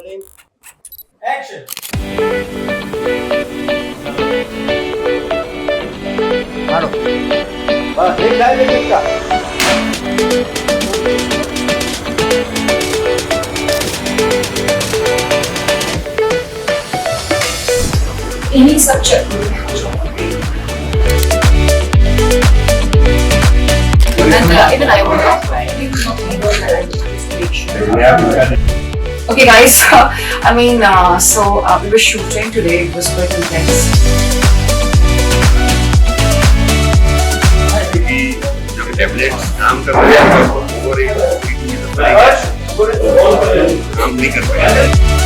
rolling. Action. मारो बस एक डायरेक्ट इसका इन्हीं सब चक्रों में even I would not try. Okay guys, I mean, we were shooting today, it was quite intense. जब टैबलेट्स काम कर रहे हैं तो ओवर काम नहीं कर पाए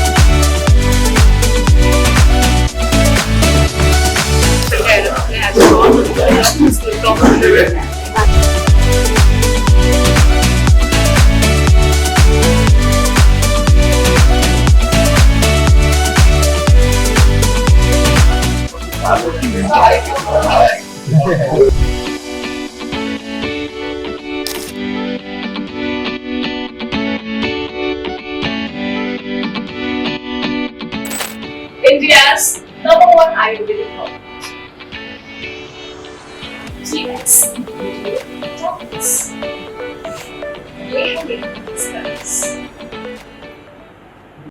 India's #1 Ayurvedic product. GX Beautilook topics. We have been discussed.